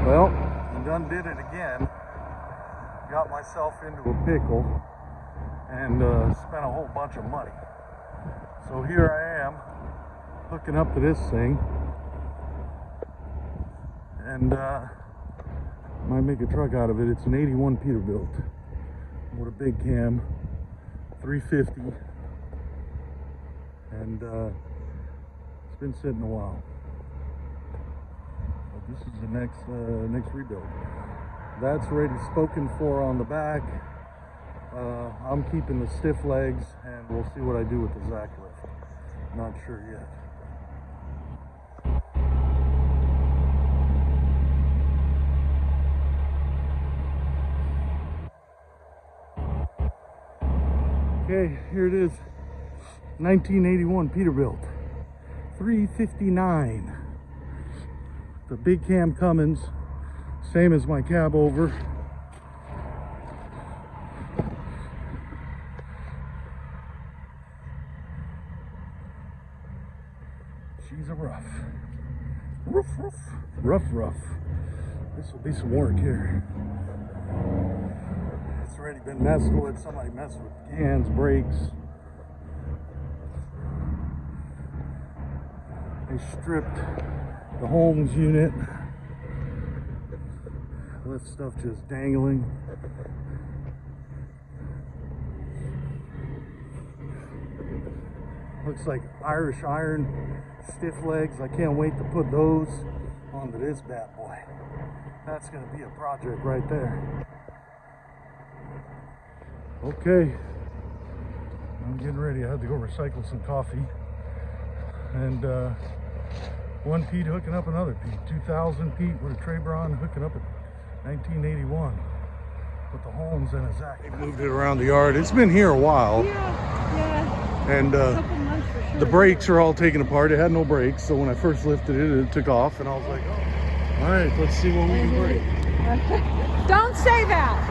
Well, I done did it again. Got myself into a pickle and spent a whole bunch of money. So here I am, hooking up to this thing, and might make a truck out of it. It's an 81 Peterbillt with a big cam, 350, and it's been sitting a while. But this is the next rebuild. That's already spoken for on the back. I'm keeping the stiff legs, and we'll see what I do with the Zack lift. Not sure yet. Okay, here it is. 1981 Peterbillt. 359. The big cam Cummins, same as my cab over. She's a rough. Rough. This will be some work here. It's already been messed with. Somebody messed with cans, brakes. They stripped the Holmes unit. Left stuff just dangling. Looks like Irish iron stiff legs. I can't wait to put those onto this bad boy. That's going to be a project right there. Okay, I'm getting ready. I had to go recycle some coffee. And one Pete hooking up another Pete. 2000 Pete with a Trebron hooking up at 1981 with the Holmes and a Zack. They moved it around the yard. It's been here a while. Yeah. And A couple months for sure. the brakes are all taken apart. It had no brakes, so when I first lifted it, it took off, and I was like, oh, all right, let's see what we can break. Don't say that.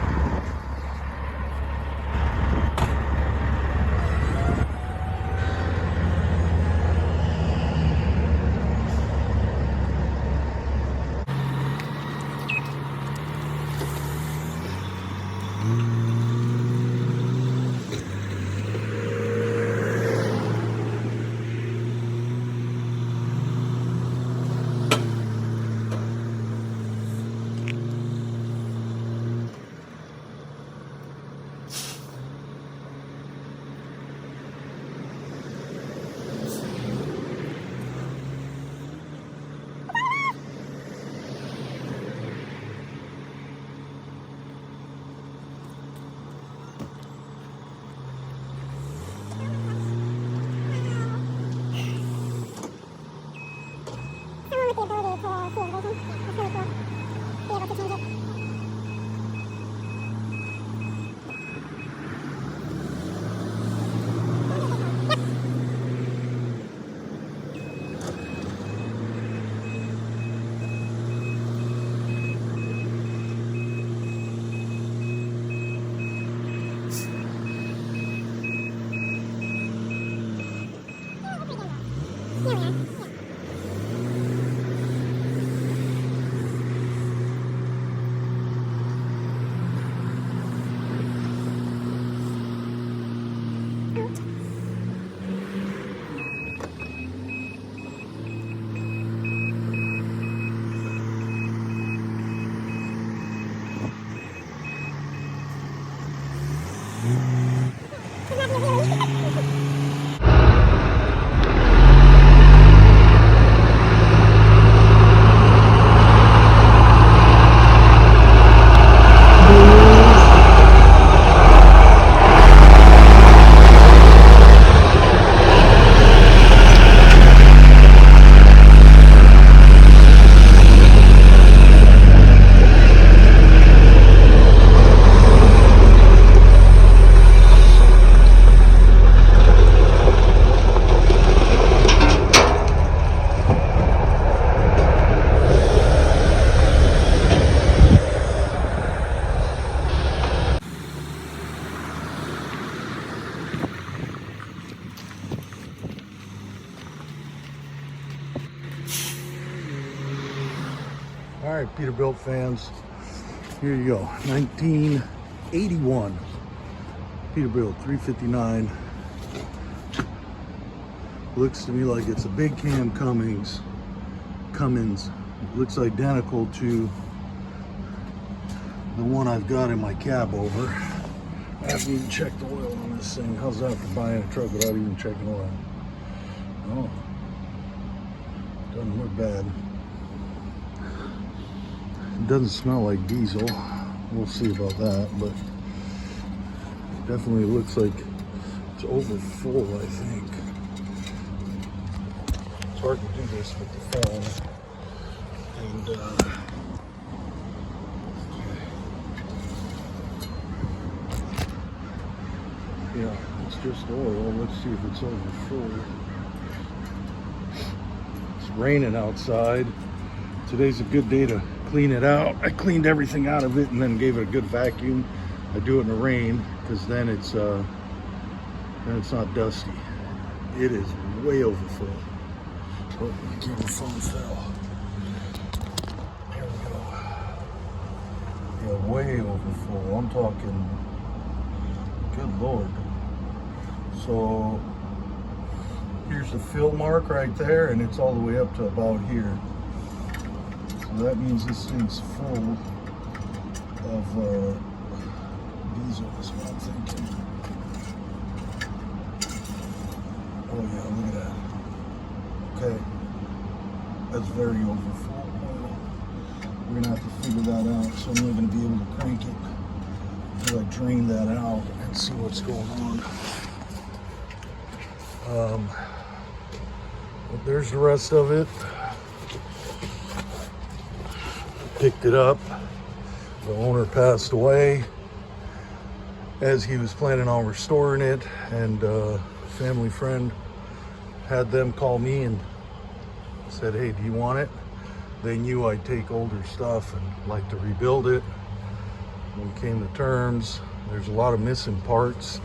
Peterbillt fans, here you go. 1981 Peterbillt 359. Looks to me like it's a big cam Cummins. It looks identical to the one I've got in my cab over. I haven't even checked the oil on this thing. How's that for buying a truck without even checking oil? Oh, doesn't look bad. It doesn't smell like diesel. We'll see about that, but it definitely looks like it's over full, I think. It's hard to do this with the phone. And yeah, it's just oil. Let's see if it's over full. It's raining outside. Today's a good day to clean it out. I cleaned everything out of it and then gave it a good vacuum. I do it in the rain because then it's not dusty. It is way over full. Oh, my camera phone fell. There we go. Yeah, way over full. I'm talking, good Lord. So here's the fill mark right there, and it's all the way up to about here. So that means this thing's full of diesel, is what I'm thinking. Oh yeah, look at that. Okay, that's very overfull oil. We're gonna have to figure that out, so I'm not gonna be able to crank it until I drain that out and see what's going on. But there's the rest of it. Picked it up. The owner passed away as he was planning on restoring it, and a family friend had them call me and said, hey, do you want it? They knew I'd take older stuff and like to rebuild it. We came to terms. There's a lot of missing parts.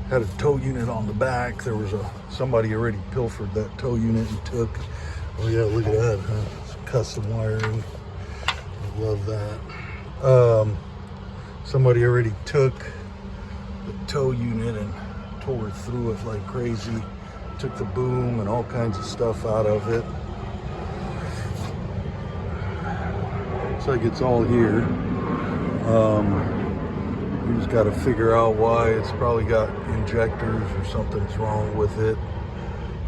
Had a tow unit on the back. There was somebody already pilfered that tow unit and took. Oh yeah, look at that, huh? Some custom wiring. I love that. Somebody already took the tow unit and tore through it like crazy. Took the boom and all kinds of stuff out of it. Looks like it's all here. We just got to figure out why. It's probably got injectors or something's wrong with it.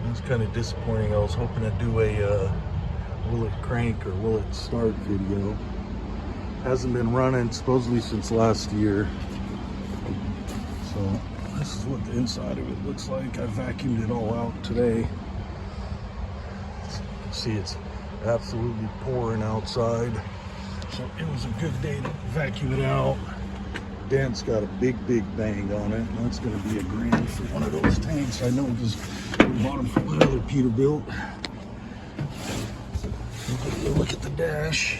It's kind of disappointing. I was hoping to do a will it crank or will it start video. Hasn't been running supposedly since last year. So this is what the inside of it looks like. I vacuumed it all out today. So you can see it's absolutely pouring outside. So it was a good day to vacuum it out. Dent's got a big bang on it. That's going to be $1,000 for one of those tanks. I know because we bought them from another Peterbillt. Look at the dash.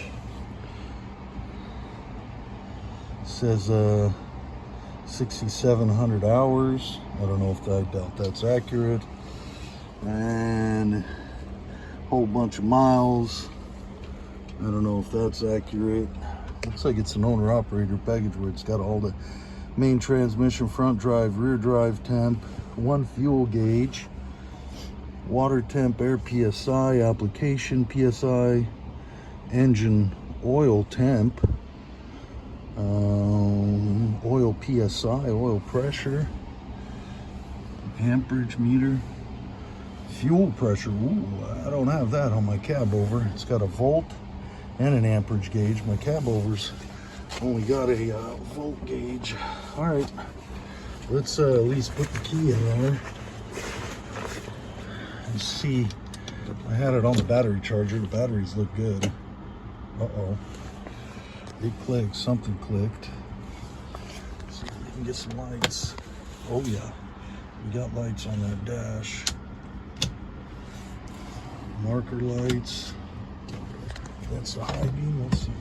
It says 6,700 hours. I don't know if I doubt that's accurate. And a whole bunch of miles. I don't know if that's accurate. Looks like it's an owner-operator package where it's got all the main transmission, front drive, rear drive temp, one fuel gauge, water temp, air PSI, application PSI, engine oil temp, oil PSI, oil pressure, amperage meter, fuel pressure. Ooh, I don't have that on my cab over. It's got a volt and an amperage gauge. My cab over's only got a volt gauge. All right, let's at least put the key in there and see. I had it on the battery charger. The batteries look good. Uh-oh, it clicked. Something clicked. Let's see if we can get some lights. Oh yeah, we got lights on that dash. Marker lights. That's the high beam. Let's see.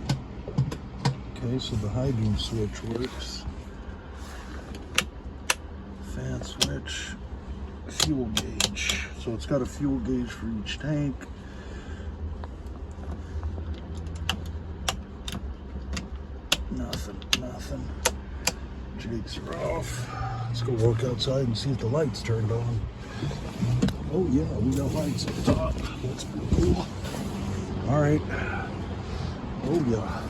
Okay, so the high beam switch works. Fan switch. Fuel gauge. So it's got a fuel gauge for each tank. Nothing. Jakes are off. Let's go walk outside and see if the lights turned on. Oh yeah, we got lights up top. That's pretty cool. All right. Oh yeah.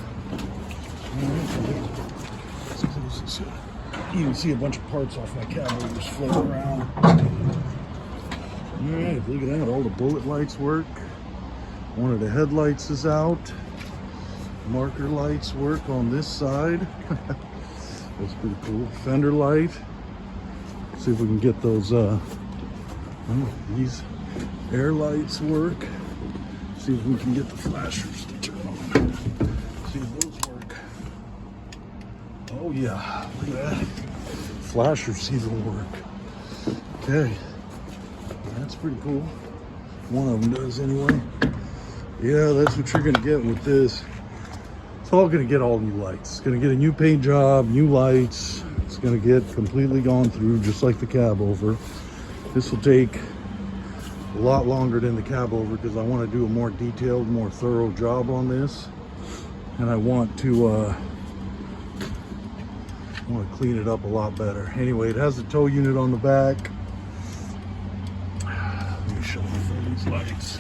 You can see a bunch of parts off my cab just floating around. All right, look at that. All the bullet lights work. One of the headlights is out. Marker lights work on this side. That's pretty cool. Fender light. See if we can get those. These air lights work. See if we can get the flashers to turn on. See if those work. Oh yeah, look at that. Flashers even work. Okay, that's pretty cool. One of them does anyway. Yeah, that's what you're gonna get with this. It's all gonna get all new lights. It's gonna get a new paint job, new lights. It's gonna get completely gone through, just like the cab over. This will take a lot longer than the cab over because I want to do a more detailed, more thorough job on this, and I want to clean it up a lot better. Anyway, it has the tow unit on the back. Let me show you these lights.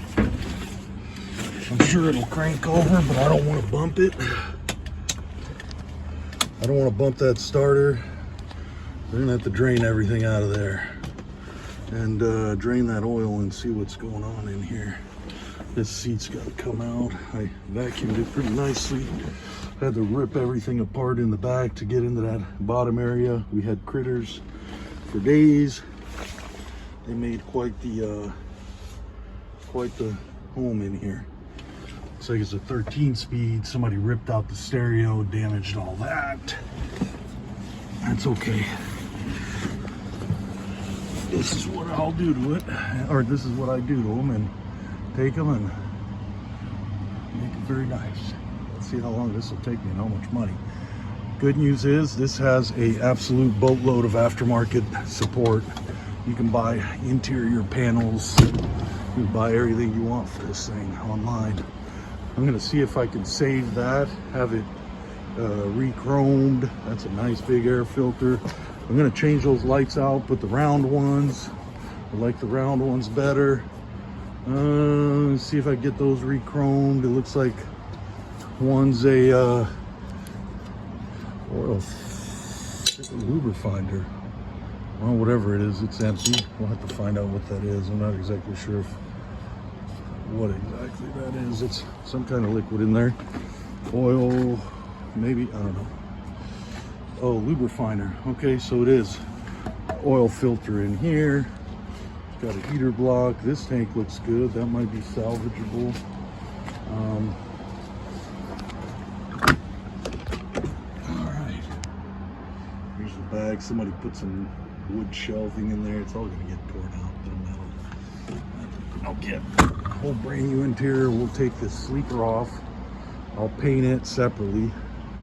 I'm sure it'll crank over, but I don't want to bump it. I don't want to bump that starter. We're gonna have to drain everything out of there and drain that oil and see what's going on in here. This seat's got to come out. I vacuumed it pretty nicely. Had to rip everything apart in the back to get into that bottom area. We had critters for days. They made quite the home in here. Looks like it's a 13-speed. Somebody ripped out the stereo, damaged all that. That's okay. This is what I'll do to it, or this is what I do to them, and take them and make it very nice. Let's see how long this will take me and how much money. Good news is this has a absolute boatload of aftermarket support. You can buy interior panels. You can buy everything you want for this thing online. I'm gonna see if I can save that, have it re-chromed. That's a nice big air filter. I'm gonna change those lights out, put the round ones. I like the round ones better. See if I get those re-chromed. It looks like one's a oil lubrifier. Well, whatever it is, it's empty. We'll have to find out what that is. I'm not exactly sure what exactly that is. It's some kind of liquid in there. Oil, maybe, I don't know. Oh, lubrifier. Okay, so it is oil filter in here. It's got a heater block. This tank looks good. That might be salvageable. All right. Here's the bag. Somebody put some wood shelving in there. It's all gonna get torn out. The metal. I'll get a whole brand new interior. We'll take this sleeper off. I'll paint it separately.